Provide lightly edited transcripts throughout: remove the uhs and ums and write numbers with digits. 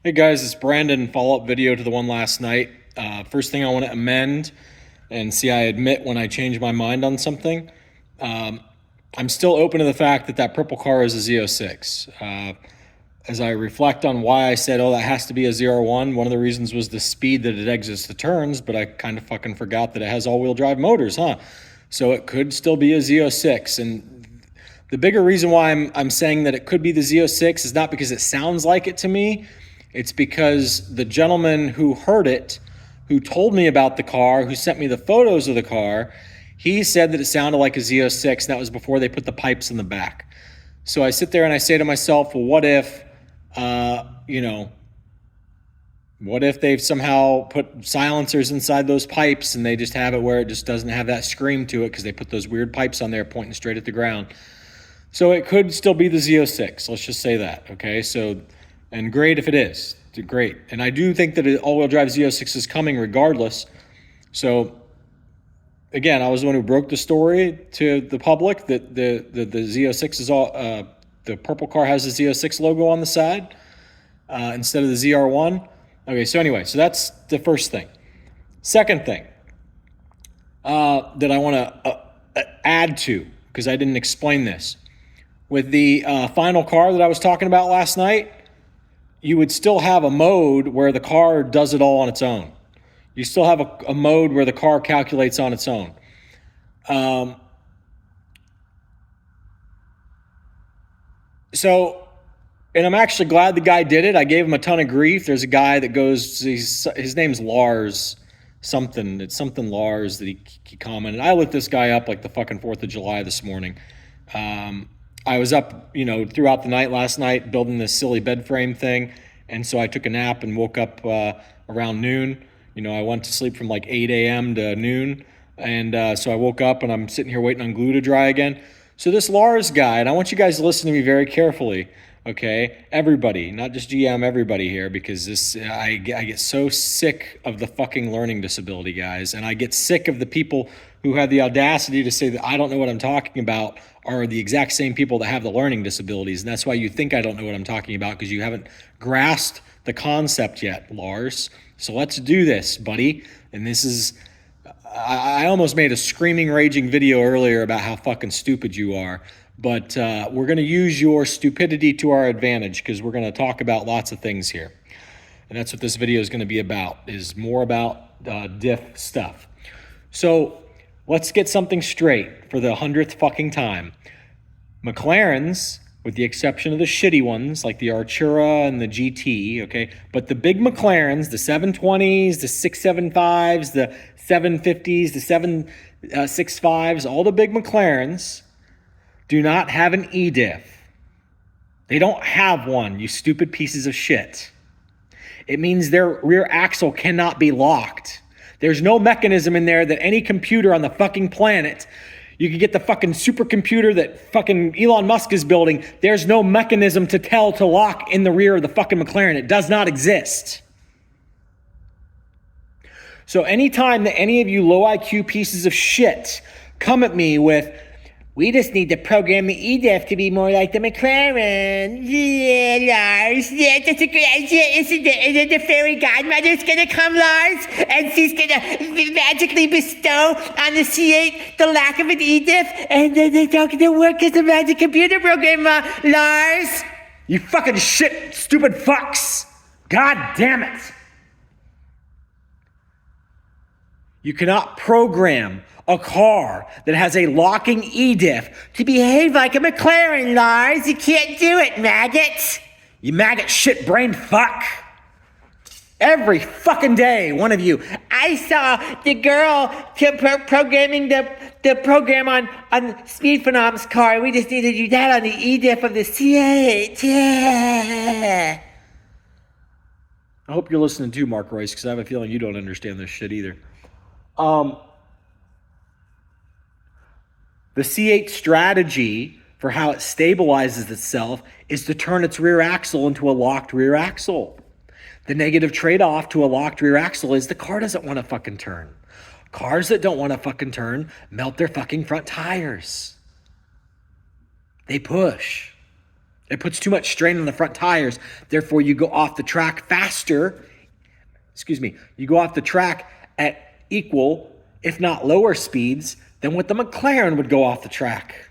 Hey guys, it's Brandon. Follow-up video to the one last night. First thing I want to amend and see, I admit when I change my mind on something. I'm still open to the fact that that purple car is a Z06. As I reflect on why I said, oh, that has to be a ZR1, one of the reasons was the speed that it exits the turns, but I kind of fucking forgot that it has all-wheel drive motors, huh? So it could still be a Z06. And the bigger reason why I'm saying that it could be the Z06 is not because it sounds like it to me. It's because the gentleman who heard it, who told me about the car, who sent me the photos of the car, he said that it sounded like a Z06, and that was before they put the pipes in the back. So I sit there and I say to myself, well, what if, what if they've somehow put silencers inside those pipes and they just have it where it just doesn't have that scream to it because they put those weird pipes on there pointing straight at the ground. So it could still be the Z06. Let's just say that, okay? So, and great if it is, great. And I do think that an all-wheel drive Z06 is coming regardless. So again, I was the one who broke the story to the public that the Z06 is all, the purple car has the Z06 logo on the side instead of the ZR1. Okay, so anyway, so that's the first thing. Second thing that I want to add to, because I didn't explain this. With the final car that I was talking about last night, you would still have a mode where the car does it all on its own. You still have a mode where the car calculates on its own. And I'm actually glad the guy did it. I gave him a ton of grief. There's a guy that goes, his name's Lars something. It's something Lars that he commented. I looked this guy up like the fucking 4th of July this morning. I was up, throughout the night last night building this silly bed frame thing. And so I took a nap and woke up around noon. I went to sleep from like 8 a.m. to noon. And so I woke up and I'm sitting here waiting on glue to dry again. So this Lars guy, and I want you guys to listen to me very carefully, okay? Everybody, not just GM, everybody here, because I get so sick of the fucking learning disability guys. And I get sick of the people who have the audacity to say that I don't know what I'm talking about are the exact same people that have the learning disabilities. And that's why you think I don't know what I'm talking about, because you haven't grasped the concept yet, Lars. So let's do this, buddy. And this is, I almost made a screaming, raging video earlier about how fucking stupid you are. But we're going to use your stupidity to our advantage, because we're going to talk about lots of things here. And that's what this video is going to be about, is more about diff stuff. So let's get something straight for the 100th fucking time. McLarens, with the exception of the shitty ones like the Artura and the GT, okay? But the big McLarens, the 720s, the 675s, the 750s, the 765s, all the big McLarens do not have an e-diff. They don't have one, you stupid pieces of shit. It means their rear axle cannot be locked. There's no mechanism in there that any computer on the fucking planet, you could get the fucking supercomputer that fucking Elon Musk is building, there's no mechanism to tell to lock in the rear of the fucking McLaren. It does not exist. So anytime that any of you low IQ pieces of shit come at me with, we just need to program the e-diff to be more like the McLaren. Yeah, Lars. Yeah, that's a great idea, isn't it? And then the fairy godmother's gonna come, Lars, and she's gonna magically bestow on the C8 the lack of an e-diff, and then it's all gonna work as a magic computer program, Lars. You fucking shit, stupid fucks. God damn it. You cannot program a car that has a locking e-diff to behave like a McLaren, Lars. You can't do it, maggot. You maggot shit brain fuck. Every fucking day, one of you. I saw the girl programming the program on Speed Phenom's car. We just need to do that on the e-diff of the C8. Yeah. I hope you're listening too, Mark Royce, because I have a feeling you don't understand this shit either. The C8 strategy for how it stabilizes itself is to turn its rear axle into a locked rear axle. The negative trade-off to a locked rear axle is the car doesn't want to fucking turn. Cars that don't want to fucking turn melt their fucking front tires. They push. It puts too much strain on the front tires. Therefore, you go off the track faster. You go off the track at equal, if not lower speeds than what the McLaren would go off the track.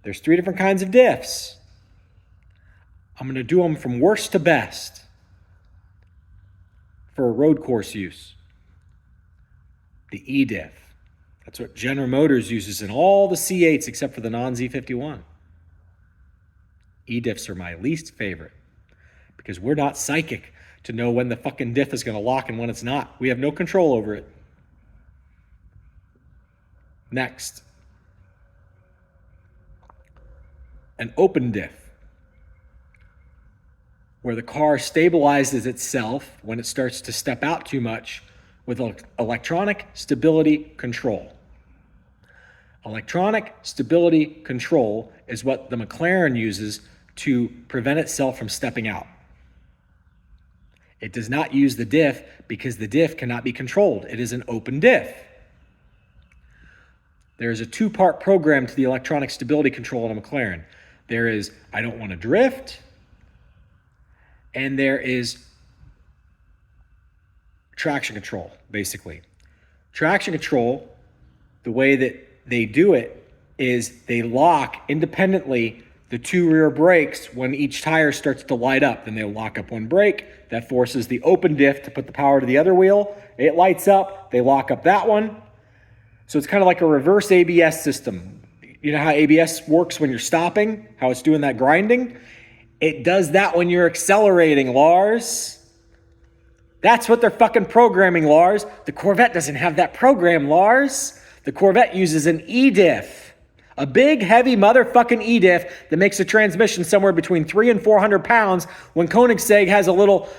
There's 3 different kinds of diffs. I'm going to do them from worst to best for road course use. The E-diff. That's what General Motors uses in all the C8s except for the non-Z51. E-diffs are my least favorite because we're not psychic to know when the fucking diff is going to lock and when it's not. We have no control over it. Next. An open diff, where the car stabilizes itself when it starts to step out too much with electronic stability control. Electronic stability control is what the McLaren uses to prevent itself from stepping out. It does not use the diff because the diff cannot be controlled. It is an open diff. There is a 2-part program to the electronic stability control on a McLaren. There is, I don't want to drift, and there is traction control, basically. Traction control, the way that they do it is they lock independently the 2 rear brakes when each tire starts to light up. Then they'll lock up one brake. That forces the open diff to put the power to the other wheel. It lights up. They lock up that one. So it's kind of like a reverse ABS system. You know how ABS works when you're stopping? How it's doing that grinding? It does that when you're accelerating, Lars. That's what they're fucking programming, Lars. The Corvette doesn't have that program, Lars. The Corvette uses an E-diff. A big, heavy motherfucking E-diff that makes a transmission somewhere between 300 and 400 pounds when Koenigsegg has a little,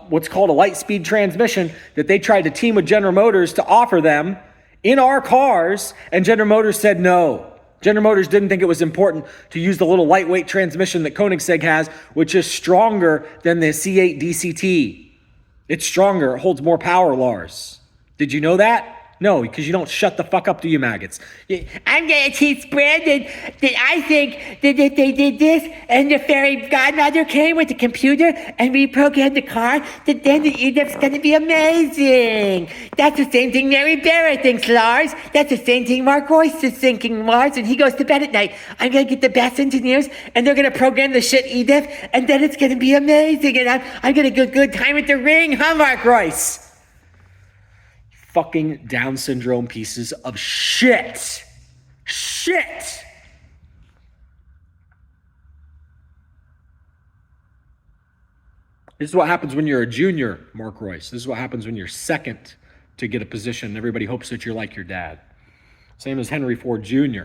what's called a light speed transmission that they tried to team with General Motors to offer them in our cars, and General Motors said no. General Motors didn't think it was important to use the little lightweight transmission that Koenigsegg has, which is stronger than the C8 DCT. It's stronger. It holds more power, Lars. Did you know that? No, because you don't shut the fuck up, do you, maggots? I'm going to teach Brandon that I think that if they did this and the fairy godmother came with the computer and reprogrammed the car, that then the E-diff's going to be amazing. That's the same thing Mary Barra thinks, Lars. That's the same thing Mark Royce is thinking, Lars, and he goes to bed at night. I'm going to get the best engineers and they're going to program the shit E-diff and then it's going to be amazing and I'm going to get good time at the ring, huh, Mark Royce? Fucking Down syndrome pieces of shit. Shit. This is what happens when you're a junior, Mark Royce. This is what happens when you're second to get a position. Everybody hopes that you're like your dad. Same as Henry Ford Jr.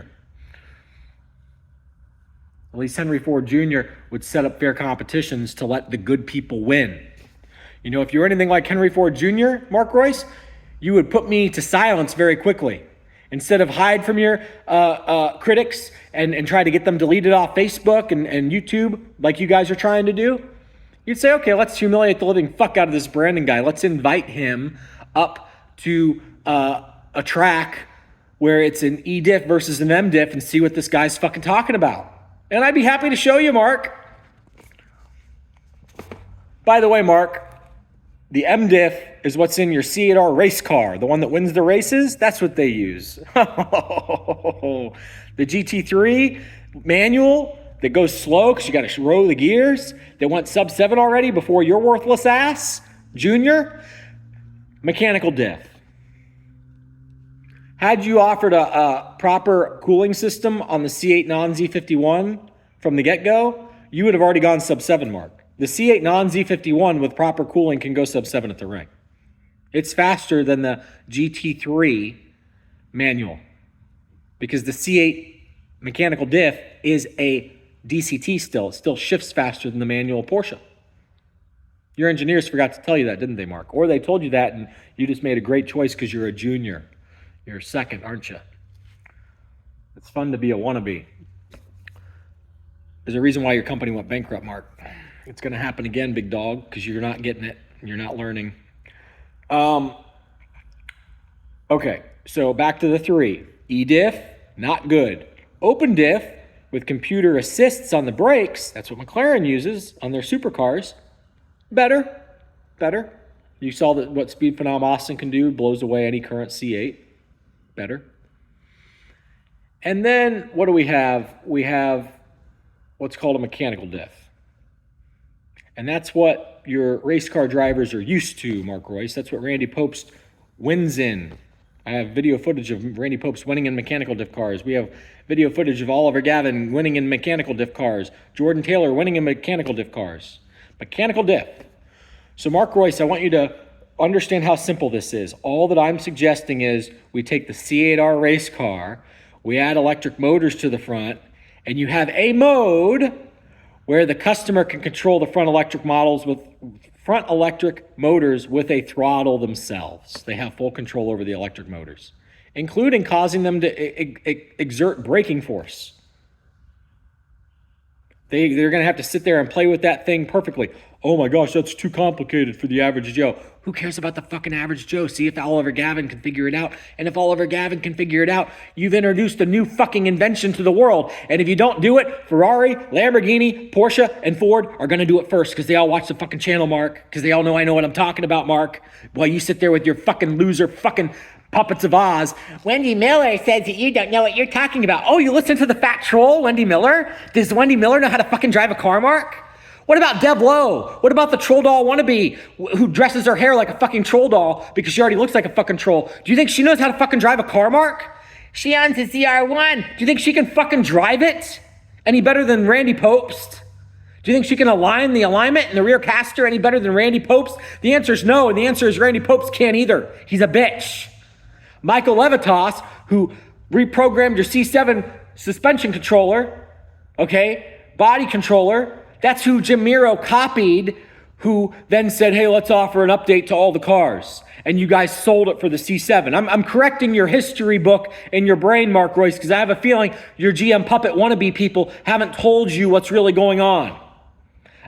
At least Henry Ford Jr. would set up fair competitions to let the good people win. You know, if you're anything like Henry Ford Jr., Mark Royce, you would put me to silence very quickly. Instead of hide from your critics and try to get them deleted off Facebook and YouTube like you guys are trying to do, you'd say, okay, let's humiliate the living fuck out of this Brandon guy. Let's invite him up to a track where it's an E-diff versus an M-diff and see what this guy's fucking talking about. And I'd be happy to show you, Mark. By the way, Mark, the M-diff is what's in your C8R race car, the one that wins the races. That's what they use. The GT3 manual that goes slow because you got to roll the gears, that went sub 7 already before your worthless ass, Junior, mechanical diff. Had you offered a proper cooling system on the C8 non-Z51 from the get-go, you would have already gone sub 7, Mark. The C8 non-Z51 with proper cooling can go sub 7 at the ring. It's faster than the GT3 manual because the C8 mechanical diff is a DCT still. It still shifts faster than the manual Porsche. Your engineers forgot to tell you that, didn't they, Mark? Or they told you that and you just made a great choice because you're a junior. You're a second, aren't you? It's fun to be a wannabe. There's a reason why your company went bankrupt, Mark. It's going to happen again, big dog, because you're not getting it. You're not learning. Okay, so back to the 3. E-diff, not good. Open diff with computer assists on the brakes, that's what McLaren uses on their supercars, better. You saw that what Speed Phenom Austin can do, blows away any current C8, better. And then what do we have? We have what's called a mechanical diff. And that's what your race car drivers are used to, Mark Royce. That's what Randy Pobst wins in. I have video footage of Randy Pobst winning in mechanical diff cars. We have video footage of Oliver Gavin winning in mechanical diff cars. Jordan Taylor winning in mechanical diff cars. Mechanical diff. So Mark Royce, I want you to understand how simple this is. All that I'm suggesting is we take the C8R race car, we add electric motors to the front, and you have a mode where the customer can control the front electric motors with a throttle themselves. They have full control over the electric motors, including causing them to exert braking force. They're going to have to sit there and play with that thing perfectly. Oh my gosh, that's too complicated for the average Joe. Who cares about the fucking average Joe? See if Oliver Gavin can figure it out. And if Oliver Gavin can figure it out, you've introduced a new fucking invention to the world. And if you don't do it, Ferrari, Lamborghini, Porsche, and Ford are going to do it first because they all watch the fucking channel, Mark. Because they all know I know what I'm talking about, Mark. While you sit there with your fucking loser fucking Puppets of Oz. Wendy Miller says that you don't know what you're talking about. Oh, you listen to the fat troll, Wendy Miller? Does Wendy Miller know how to fucking drive a car, Mark? What about Deb Lowe? What about the troll doll wannabe who dresses her hair like a fucking troll doll because she already looks like a fucking troll? Do you think she knows how to fucking drive a car, Mark? She owns a ZR1. Do you think she can fucking drive it any better than Randy Pobst? Do you think she can align the alignment and the rear caster any better than Randy Pobst? The answer is no, and the answer is Randy Pobst can't either. He's a bitch. Michael Levitas, who reprogrammed your C7 suspension controller, okay, body controller, that's who Jim Miro copied, who then said, hey, let's offer an update to all the cars. And you guys sold it for the C7. I'm correcting your history book in your brain, Mark Royce, because I have a feeling your GM puppet wannabe people haven't told you what's really going on.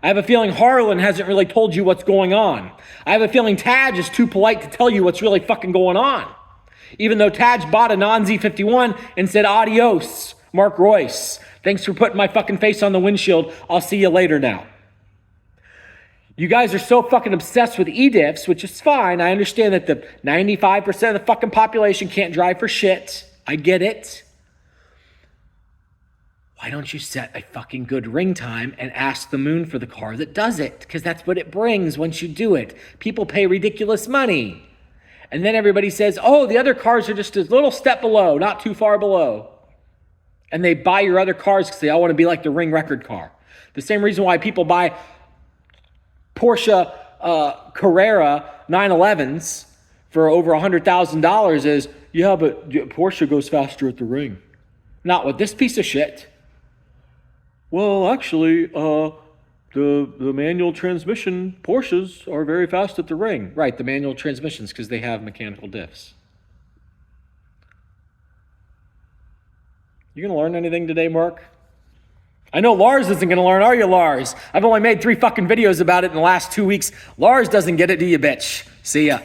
I have a feeling Harlan hasn't really told you what's going on. I have a feeling Taj is too polite to tell you what's really fucking going on. Even though Taj bought a non-Z51 and said, adios, Mark Royce. Thanks for putting my fucking face on the windshield. I'll see you later now. You guys are so fucking obsessed with e-diffs, which is fine. I understand that the 95% of the fucking population can't drive for shit. I get it. Why don't you set a fucking good ring time and ask the moon for the car that does it? Because that's what it brings once you do it. People pay ridiculous money. And then everybody says, oh, the other cars are just a little step below, not too far below. And they buy your other cars because they all want to be like the ring record car. The same reason why people buy Porsche Carrera 911s for over $100,000 is, yeah, but Porsche goes faster at the ring. Not with this piece of shit. Well, actually, the manual transmission Porsches are very fast at the ring. Right, the manual transmissions because they have mechanical diffs. You going to learn anything today, Mark? I know Lars isn't going to learn, are you, Lars? I've only made 3 fucking videos about it in the last 2 weeks. Lars doesn't get it, do you, bitch? See ya.